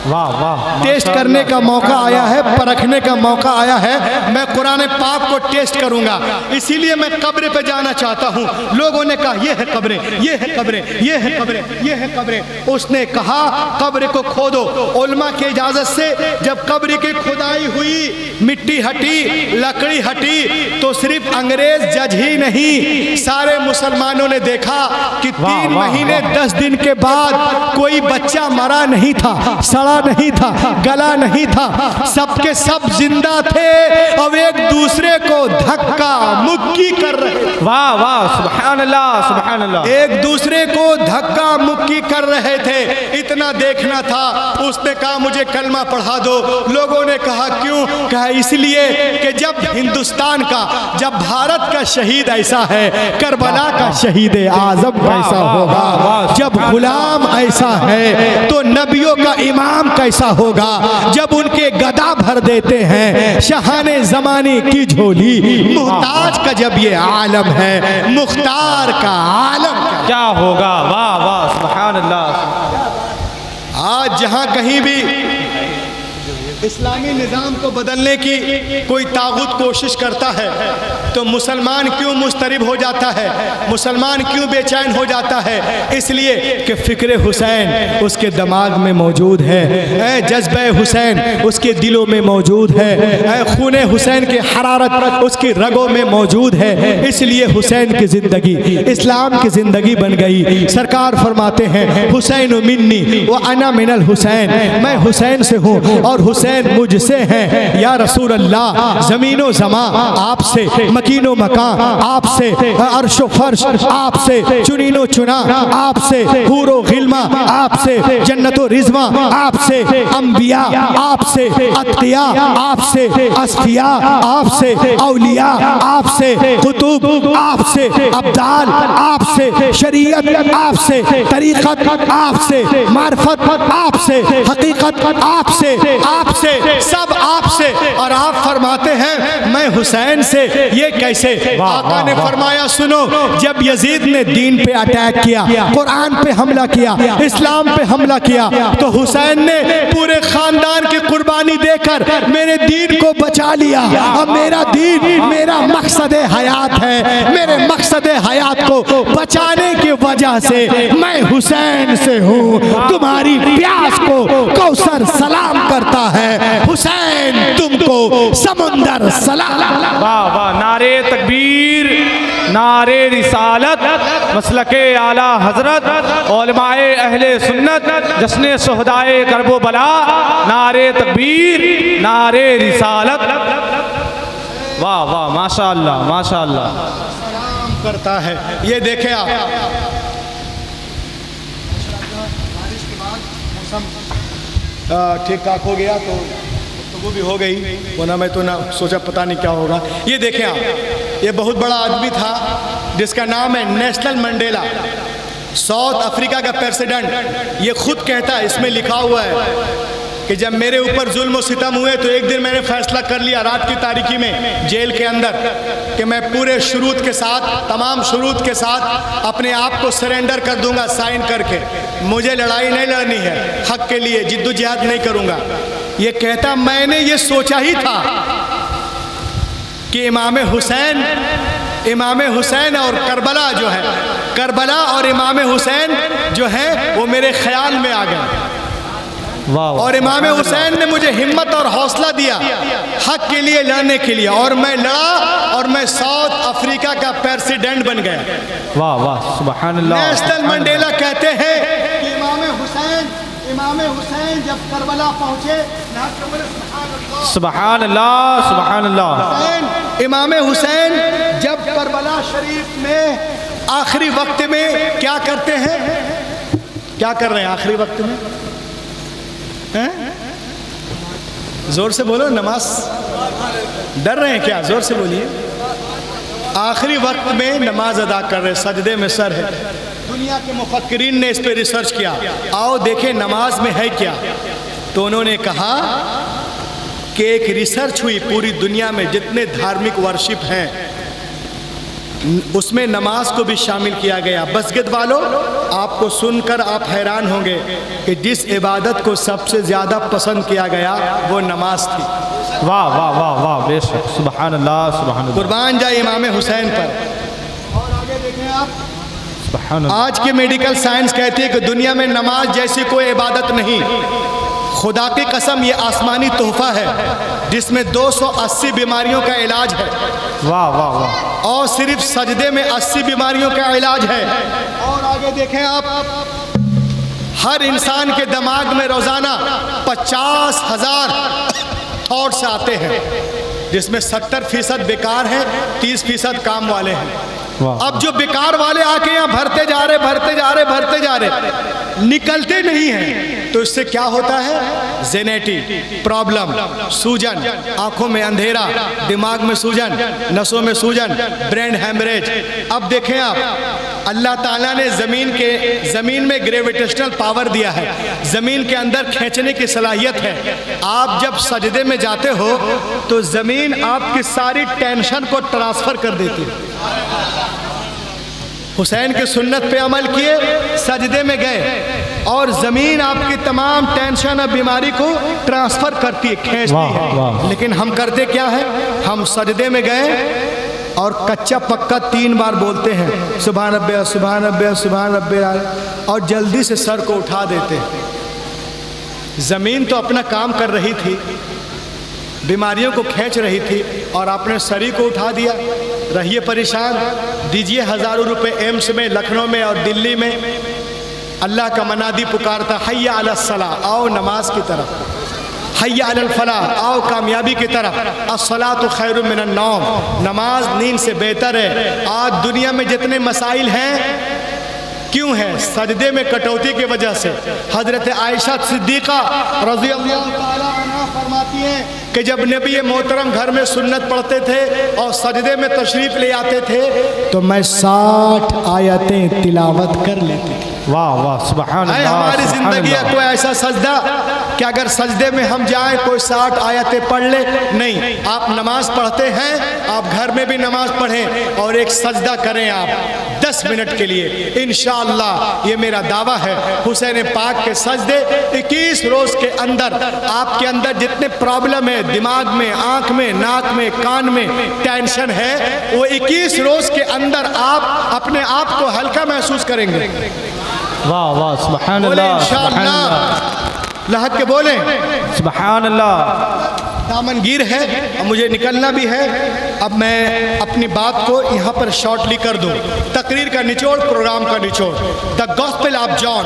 वाह वाह, टेस्ट करने का मौका आया है, परखने का मौका आया है। मैं कुरान पाक को टेस्ट करूंगा, इसीलिए मैं कब्र पे जाना चाहता हूँ। लोगों ने कहा ये है कब्रें, ये है कब्रें, ये है कब्रें, ये है कब्रें। उसने कहा कब्र को खोदो। उलमा की इजाजत से जब कब्र की खुदाई हुई, मिट्टी हटी, लकड़ी हटी, तो सिर्फ अंग्रेज जज ही नहीं, सारे मुसलमानों ने देखा कि 3 महीने 10 दिन के बाद कोई बच्चा मरा नहीं था, सड़ा नहीं था, गला नहीं था, सबके सब जिंदा थे और एक दूसरे को धक्का मुक्की कर रहे। वाह वाह, सुभान अल्लाह सुभान अल्लाह। एक दूसरे को धक्का मुक्की कर रहे थे, इतना देखना था। उसने कहा मुझे कलमा पढ़ा दो। लोगों ने कहा क्यों? कहा इसलिए कि जब हिंदुस्तान का, जब भारत का शहीद ऐसा है, करबला का शहीद आजम कैसा होगा, जब गुलाम ऐसा है तो नबियों का इमाम कैसा होगा, जब उनके गदा भर देते हैं शहाने जमाने की झोली। मुहताज का जब ये आलम है, मुख्तार का आलम क्या होगा। वाह वाह, सुभान अल्लाह। आज जहां कहीं भी इस्लामी निज़ाम को बदलने की कोई तागुत कोशिश करता है तो मुसलमान क्यों मुस्तरिब हो जाता है, मुसलमान क्यों बेचैन हो जाता है? इसलिए कि फ़िक्र हुसैन उसके दिमाग में मौजूद है, जज्बे हुसैन उसके दिलों में मौजूद है, खून हुसैन की हरारत उसकी रगों में मौजूद है। इसलिए हुसैन की ज़िंदगी इस्लाम की ज़िंदगी बन गई। सरकार फरमाते हैं हुसैन मिन्नी व अना मिनल हुसैन, मैं हुसैन से हूँ और हुसैन मुझसे हैं। या रसूल अल्लाह, ज़मीनो ज़मा आपसे, मकीनो मकान आपसे, अर्शो फर्श आपसे, चुनीनो चुना आपसे, हूरो गिल्मा आपसे, जन्नतो रिज़वा आपसे, अंबिया आपसे, अत्किया आपसे, अस्फिया आपसे, औलिया आपसे, कुतुब आपसे, अब्दाल आपसे, शरीयत आपसे, तरीक़त आपसे, मार्फत आपसे, हकीकत आपसे, आपसे सब आपसे, और आप फरमाते हैं मैं हुसैन से, ये कैसे? आका ने फरमाया सुनो, जब यजीद ने दीन पे अटैक किया, कुरान पे हमला किया, इस्लाम पे हमला किया, तो हुसैन ने पूरे खानदान की कुर्बानी देकर मेरे दीन को बचा लिया। अब मेरा दीन मेरा मकसद हयात है, मेरे मकसद हयात को बचाने की वजह से मैं हुसैन से हूँ। तुम्हारी प्यास को कौसर सलाम करता है, हुसैन तुमको समुंदर सलाम। वाह वाह, नारे तकबीर, नारे रिसालत, मसलके आला हजरत, उलमाए अहले सुन्नत, जश्न शुहदाए करबो बला, नारे तकबीर, नारे रिसालत। वाह वाह, माशाअल्लाह माशाअल्लाह। सलाम करता है। ये देखें आप, बारिश के बाद मौसम ठीक ठाक हो गया तो वो भी हो गई, वरना मैं तो ना सोचा पता नहीं क्या होगा। ये देखें आप, ये बहुत बड़ा आदमी था जिसका नाम है नेल्सन मंडेला, साउथ अफ्रीका का प्रेसिडेंट। ये खुद कहता है, इसमें लिखा हुआ है कि जब मेरे ऊपर जुल्म और सितम हुए तो एक दिन मैंने फैसला कर लिया रात की तारीकी में जेल के अंदर कि मैं पूरे शुरूत के साथ, तमाम शुरूत के साथ अपने आप को सरेंडर कर दूंगा साइन करके। मुझे लड़ाई नहीं लड़नी है, हक के लिए जिद्दोजहद नहीं करूंगा। ये कहता मैंने ये सोचा ही था कि इमाम हुसैन और करबला जो है, करबला और इमाम हुसैन जो है वो मेरे ख्याल में आ गए। और इमाम हुसैन ने मुझे हिम्मत और हौसला दिया हक के लिए लड़ने के लिए, और मैं लड़ा और मैं साउथ अफ्रीका का प्रेसिडेंट बन गया। वाह वाह, सुभान अल्लाह। नेल्सन मंडेला कहते हैं कि इमाम हुसैन जब करबला पहुंचे, सुभान अल्लाह सुभान अल्लाह, इमाम हुसैन जब करबला शरीफ में आखिरी वक्त में क्या करते हैं, क्या कर रहे हैं आखिरी वक्त में? जोर से बोलो, नमाज डर रहे हैं क्या? जोर से बोलिए। आखिरी वक्त में नमाज अदा कर रहे, सजदे में सर है। दुनिया के मुफक्किरीन ने इस पे रिसर्च किया, आओ देखें नमाज में है क्या। तो उन्होंने कहा कि एक रिसर्च हुई पूरी दुनिया में जितने धार्मिक वर्शिप हैं उसमें नमाज को भी शामिल किया गया। मस्जिद वालों, आपको सुनकर आप हैरान होंगे कि जिस इबादत को सबसे ज़्यादा पसंद किया गया वो नमाज थी। वाह वाह वाह वाह, बेशक, सुभान अल्लाह सुभान अल्लाह। कुर्बान जाए इमाम हुसैन पर। और आगे देखें आप, सुभान अल्लाह। आज की मेडिकल साइंस कहती है कि दुनिया में नमाज जैसी कोई इबादत नहीं। खुदा की कसम, ये आसमानी तोहफा है जिसमें 280 बीमारियों का इलाज है। वाह वाह वाह, और सिर्फ सजदे में 80 बीमारियों का इलाज है। और आगे देखें आप, हर इंसान के दिमाग में रोजाना 50,000 थॉट्स आते हैं जिसमें 70% बेकार हैं, 30% काम वाले हैं। अब जो बेकार वाले आके यहाँ भरते जा रहे, निकलते नहीं हैं, तो इससे क्या होता है? जेनेटिक प्रॉब्लम, सूजन, आंखों में अंधेरा, दिमाग में सूजन, नसों में सूजन, ब्रेन हैमरेज। अब देखें आप, अल्लाह ताला ने ज़मीन में ग्रेविटेशनल पावर दिया है, ज़मीन के अंदर खींचने की सलाहियत है। आप जब सजदे में जाते हो तो ज़मीन आपकी सारी टेंशन को ट्रांसफ़र कर देती है। हुसैन की सुन्नत पे अमल किए, सजदे में गए और ज़मीन आपकी तमाम टेंशन और बीमारी को ट्रांसफ़र करती है, खींचती है। लेकिन हम करते क्या है? हम सजदे में गए और कच्चा पक्का 3 बार बोलते हैं सुभान रब्बे सुभान रब्बे सुभान रब्बे, और जल्दी से सर को उठा देते हैं। ज़मीन तो अपना काम कर रही थी, बीमारियों को खींच रही थी, और आपने शरीर को उठा दिया। रहिए परेशान, दीजिए हज़ारों रुपए एम्स में, लखनऊ में और दिल्ली में। अल्लाह का मनादी पुकारता, हय्या अलस सलाह, आओ नमाज की तरफ, हय्या अलल फलाह, आओ कामयाबी की तरफ। अस्सलातु खैरुम मिनन नौम, नमाज नींद से बेहतर है। आज दुनिया में जितने मसाइल हैं क्यों है? सजदे में कटौती की वजह से। हजरत आयशा सिद्दीक़ा रज़ी अल्लाह ताला अन्हा फरमाती हैं कि जब नबी मोहतरम घर में सुन्नत पढ़ते थे और सजदे में तशरीफ ले आते थे तो मैं 60 आयतें तिलावत कर लेती थी। वाह वाह सुभान अल्लाह। हमारी जिंदगी है कोई ऐसा सजदा कि अगर सजदे में हम जाएं कोई 60 आयतें पढ़ ले? नहीं। आप नमाज पढ़ते हैं, आप घर में भी नमाज पढ़ें और एक सजदा करें आप 10 मिनट के लिए, इंशाअल्लाह ये मेरा दावा है। हुसैन पाक के सजदे 21 रोज के अंदर आपके अंदर जितने प्रॉब्लम है, दिमाग में, आंख में, नाक में, कान में टेंशन है, वो 21 रोज के अंदर आप अपने आप को हल्का महसूस करेंगे। वाह वाह सुभान बोले अल्लाह इंशाअल्लाह, लहक के बोले सुभान अल्लाह। दामनगीर है और मुझे निकलना भी है। अब मैं अपनी बात को यहाँ पर शॉर्टली कर दूँ। तकरीर का निचोड़, प्रोग्राम का निचोड़। The gospel of John,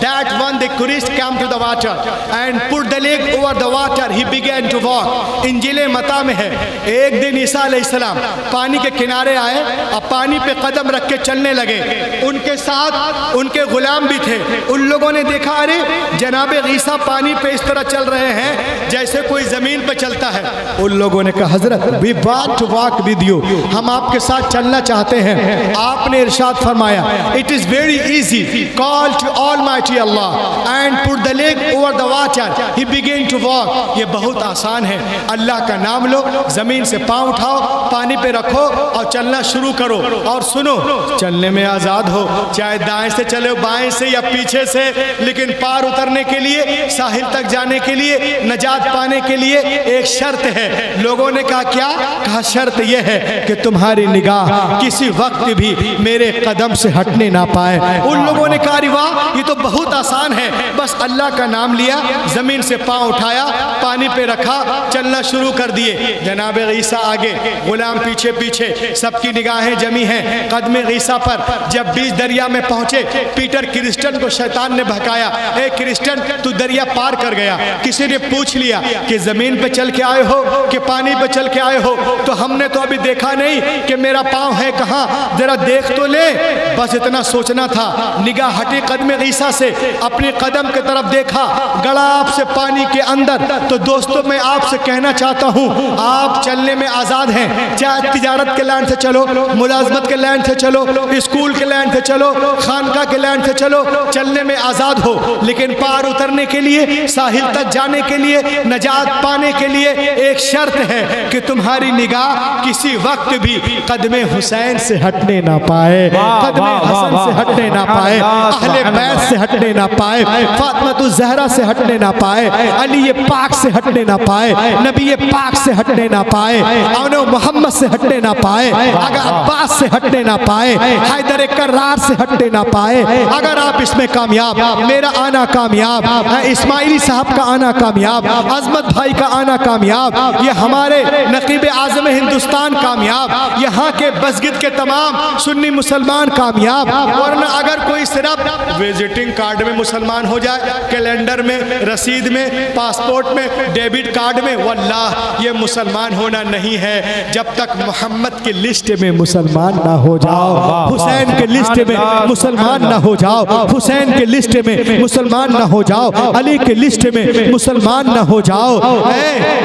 that one the Christ came to the water and put the leg over the water, he began to walk. इंजिल मता में है, एक दिन ईसा अलैहिस्सलाम पानी के किनारे आए और पानी पे कदम रख के चलने लगे। उनके साथ उनके गुलाम भी थे। उन लोगों ने देखा, अरे जनाब ईसा पानी पे इस तरह चल रहे हैं जैसे कोई जमीन पे चलता है। उन लोगों ने कहा, हजरत we want to walk with you, हम आपके साथ चलना चाहते हैं। आपने इरशाद फरमाया, it is very easy, call to almighty Allah and put the leg over the water, he begin to walk. ये बहुत आसान है, अल्लाह का नाम लो, जमीन से पांव उठाओ, पानी पे रखो और चलना शुरू करो। और सुनो, चलने में आजाद हो, चाहे दाएं से चलो, बाएं से या पीछे से, लेकिन पार उतरने के लिए, साहिल तक जाने के लिए, नजात पाने के लिए एक शर्त है। लोगों ने कहा क्या? कहा शर्त यह है कि तुम्हारी निगाह किसी वक्त भी मेरे कदम से हटने ना पाए। उन लोगों ने कहा, वाह ये तो बहुत आसान है, बस अल्लाह का नाम लिया, जमीन से पांव उठाया, पानी पे रखा, चलना शुरू कर दिए। जनाब ईसा आगे, गुलाम पीछे पीछे, सबकी निगाहें जमी हैं कदम ईसा पर। जब बीच दरिया में पहुंचे, पीटर क्रिश्चियन को शैतान ने बहकाया, ए क्रिश्चियन तू दरिया पार कर गया। किसी ने पूछ लिया कि जमीन पे चल के आए हो कि पानी पे चल के आए हो? तो हमने तो अभी देखा नहीं कि मेरा पांव है कहाँ, जरा देख तो ले। बस इतना सोचना था। निगाह हटी कदम ईसा से, अपने कदम की तरफ देखा, गड़ा आपसे पानी के अंदर। तो दोस्तों मैं आपसे कहना चाहता हूँ, आप चलने में आज़ाद हैं, चाहे तिजारत के लाइन से चलो, मुलाजमत के लाइन से चलो, स्कूल के लाइन से चलो, खानका के लाइन से चलो, चलने में आज़ाद हो। लेकिन पार उतरने के लिए, साहिल तक जाने के लिए, नजात पाने के लिए एक शर्त है कि तुम्हारी निगाह किसी वक्त भी कदम हुसैन से हटने ना पाए, कदम हसन से हटने ना पाए, अहले बैत से हटने ना पाए, फातिमा ज़हरा से हटने ना पाए, अली पाक से हटने ना पाए, नबी पाक से हटने ना पाए, और मोहम्मद से हटने ना पाए, अगर अब्बास से हटने ना पाए, हैदर कर्रार से हटने ना पाए। अगर आप इसमें कामयाब, मेरा आना कामयाब, इस्माइली साहब का आना कामयाब, अजमत भाई का आना कामयाब, ये हमारे नकीब आज़म हिंदुस्तान कामयाब, यहाँ के बसगिद के तमाम सुन्नी मुसलमान कामयाब। वरना अगर कोई सिर्फ विजिटिंग कार्ड में मुसलमान हो जाए, कैलेंडर में, रसीद में, पासपोर्ट में, डेबिट कार्ड में, वल्लाह ये मुसलमान होना नहीं है। जब तक मोहम्मद की लिस्ट में मुसलमान ना हो जाओ, हुसैन के लिस्ट में मुसलमान ना हो जाओ, हुसैन के लिस्ट में मुसलमान ना हो जाओ, अली के लिस्ट में मुसलमान ना हो जाओ,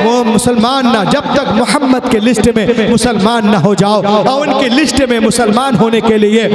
वो मुसलमान ना, जब तक मोहम्मद के लिस्ट में मुसलमान ना हो जाओ। और उनकी लिस्ट में मुसलमान होने के लिए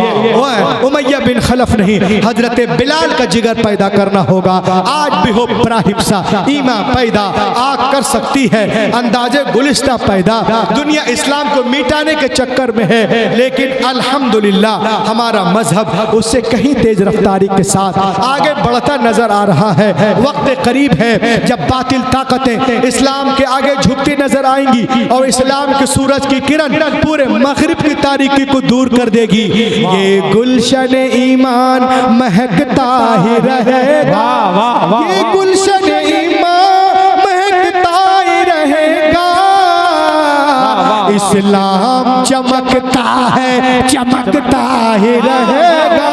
उमैया बिन खलफ नहीं, हजरत बिलाल का जिगर पैदा करना होगा। आज भी हो इब्राहिम सा ईमा पैदा आग कर सकती है, अंदाजे गुलिस्ता पैदा। दुनिया इस्लाम को मिटाने के चक्कर में है, लेकिन अल्हम्दुलिल्लाह हमारा मजहब उससे कहीं तेज रफ्तारी के साथ आगे बढ़ता नजर आ रहा है। वक्त करीब है जब बातिल ताकतें इस्लाम के आगे झुकती नजर आएंगी और इस्लाम के सूरज की किरण पूरे मगरिब की तारीकी को दूर कर देगी। ये गुलशन ईमान महकता ही रहेगा, ये गुलशन ईमान महकता ही रहेगा। इस्लाम चमकता है, चमकता ही रहेगा।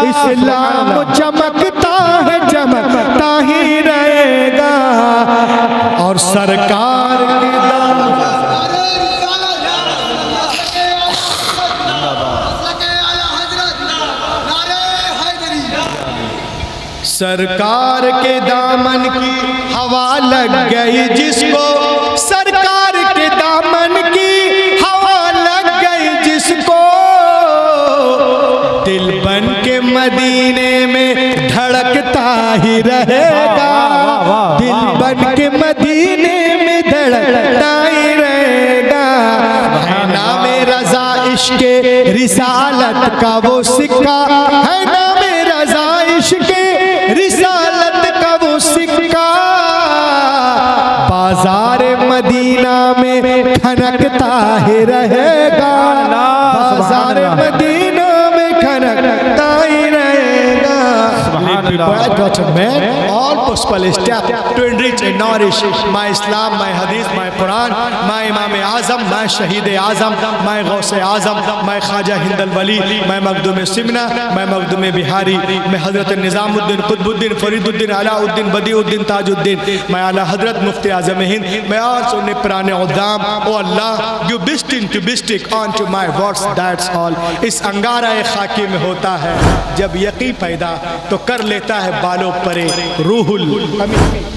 इस्लाम चमकता है, चमकता ही रहेगा। और सरकार की सरकार के दामन की हवा लग गई जिसको, मदीने में धड़कता ही रहेगा, दिल बन के मदीने में धड़कता ही रहेगा। है नामे रजा इश्के रिसालत का वो सिक्का, है नामे रजा इश्के रिसालत का वो सिक्का, बाजार मदीना में खनकता ही रहेगा, बाजार मदीना में खनकता ही रहेगा। All possible step to enrich and nourish my Islam, my Hadith, my Quran, my Imam Azam, my Shaheed Azam, my Ghaus Azam, my Khaja Hindal Wali, my Maghdum Simna, my Maghdum Bihari, my Hazrat Nizamuddin, Qutbuddin, Fariduddin, Alauddin, Badiuddin, Tajuddin, my Allah Hazrat Mufti Azam Hind, my also Niprane Udam. Oh Allah, you bistin to bistik onto my words, that's all. इस अंगारा खाकी में होता है जब यकी पैदा तो कर लेता है बालों परे रूहुल अमीन।